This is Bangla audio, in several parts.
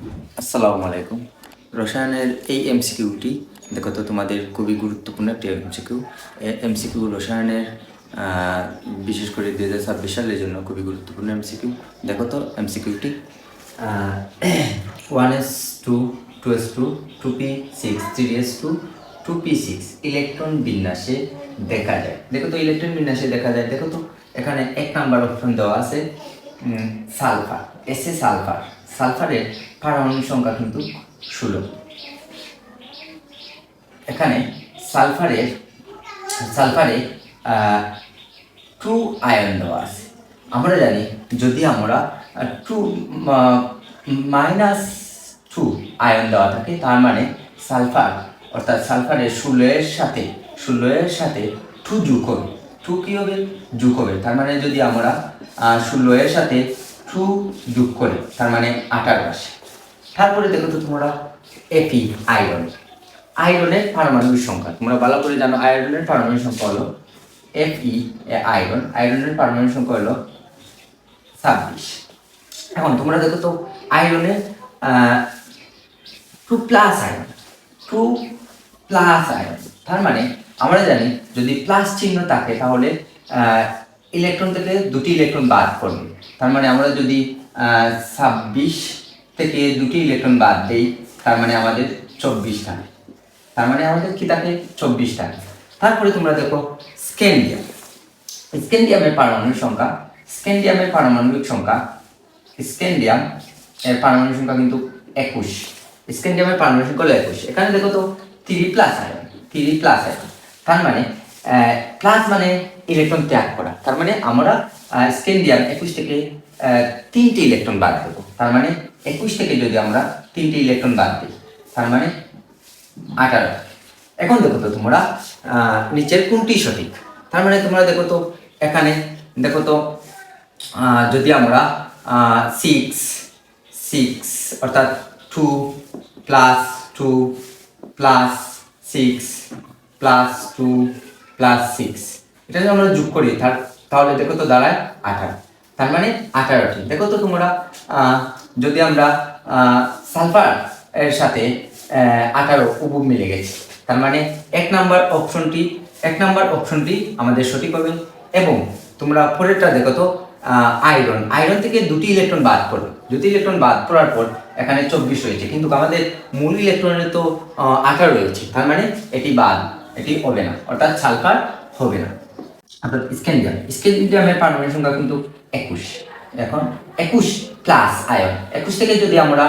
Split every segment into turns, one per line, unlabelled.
আসসালামু আলাইকুম। রসায়নের এই এমসিকিউটি দেখো তো তোমাদের খুবই গুরুত্বপূর্ণ একটি এমসিকিউ। এমসিকিউ রসায়নের বিশেষ করে 2026 সালের জন্য খুবই গুরুত্বপূর্ণ এমসিকিউ। দেখো তো এমসিকিউটি 1s2 2s2 2p6 3s2 2p6 electron বিন্যাসে দেখা যায়। দেখো তো ইলেকট্রন বিন্যাসে দেখা যায়। দেখো তো এখানে এক নাম্বার অপশন দেওয়া আছে সালফার। এসে সালফারের পারমাণবিক সংখ্যা কিন্তু 16। এখানে সালফারে 2 আয়ন দেওয়া আছে। আমরা জানি যদি আমরা 2 -2 আয়ন দেওয়া থাকে, তার মানে সালফার অর্থাৎ সালফারের 16 এর সাথে 2 যোগ হবে। 2 কি হবে? যোগ হবে। তার মানে যদি আমরা 16 এর সাথে 2 যোগ করি, তার মানে 18 আসে। তারপরে দেখো তো তোমরা এপি আয়রনের পারমাণবিক সংখ্যা তোমরা ভালো করে জানো। আয়রনের পারমাণবিক সংখ্যা হলো Fe আয়রনের পারমাণবিক সংখ্যা হলো 26। এখন তোমরা দেখো তো আয়রনের 2 প্লাস আয়রন, তার মানে আমরা জানি যদি প্লাস চিহ্ন থাকে তাহলে ইলেকট্রন থেকে দুটি ইলেকট্রন বাদ করবে। তার মানে আমরা যদি 26 থেকে দুটি ইলেকট্রন বাদ দেই, তার মানে আমাদের 24 থাকে। তার মানে আমাদের কি থাকে? 24 থাকে। তারপরে তোমরা দেখো স্ক্যান্ডিয়ামের পারমাণবিক সংখ্যা স্ক্যান্ডিয়াম এর পারমাণবিক সংখ্যা কিন্তু 21। স্ক্যান্ডিয়ামের পারমাণবিক সংখ্যা হলো 21। এখানে দেখো তো 3 প্লাস আয়ন। তার মানে প্লাস মানে ইলেকট্রন ত্যাগ করা। তার মানে আমরা স্ক্যান্ডিয়াম 21 থেকে 3টে ইলেকট্রন বাদ দেব। তার মানে 21 থেকে যদি আমরা 3টে ইলেকট্রন বাদ দিই, তার মানে 18। এখন দেখো তো তোমরা নিচের কোনটি সঠিক। তার মানে তোমরা দেখো তো এখানে দেখো তো যদি আমরা 6 অর্থাৎ 2 প্লাস 2 প্লাস 6 প্লাস 2 প্লাস 6 এটা যদি আমরা যোগ করি তাহলে দেখো তো দাঁড়ায় 18। তার মানে 18টি। দেখো তো তোমরা যদি আমরা সালফার এর সাথে 18 উপ মিলে গেছে, তার মানে এক নাম্বার অপশনটি আমাদের সঠিক হবে। এবং তোমরা পরেরটা দেখো তো আয়রন থেকে দুটি ইলেকট্রন বাদ করবে। দুটি ইলেকট্রন বাদ করার পর এখানে 24 রয়েছে, কিন্তু আমাদের মূল ইলেকট্রনের তো 18 রয়েছে। তার মানে এটি হবে না, অর্থাৎ সালফার হবে না। অর্থাৎ স্ক্যান্ডিয়ামের পারমাণবিক সংখ্যা কিন্তু 21। এখন 21 প্লাস আয়ন, 21 থেকে যদি আমরা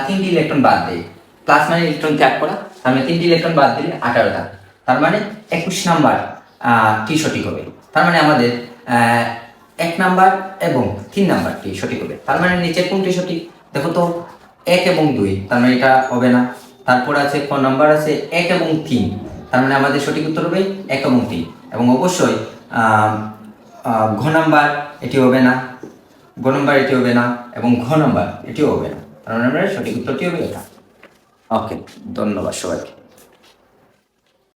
3টি ইলেকট্রন বাদ দিই, প্লাস মানে ইলেকট্রন ত্যাগ করা, তার মানে 3টি ইলেকট্রন বাদ দিলে 18 থাকে। তার মানে 21 নাম্বার টি সঠিক হবে। তার মানে আমাদের 1 নাম্বার এবং 3 নাম্বারটি সঠিক হবে। তার মানে নিচের কোনটি সঠিক? দেখো তো 1 এবং 2, তার মানে এটা হবে না। তারপর আছে ক নাম্বার আছে 1 এবং 3, তার মানে আমাদের সঠিক উত্তর হবে 1 এবং 3। এবং অবশ্যই ঘ নাম্বার এটি হবে না, এবং ঘ নাম্বার এটিও হবে না। তার মানে সঠিক উত্তরটি হবে এটা। ওকে, ধন্যবাদ সবাইকে।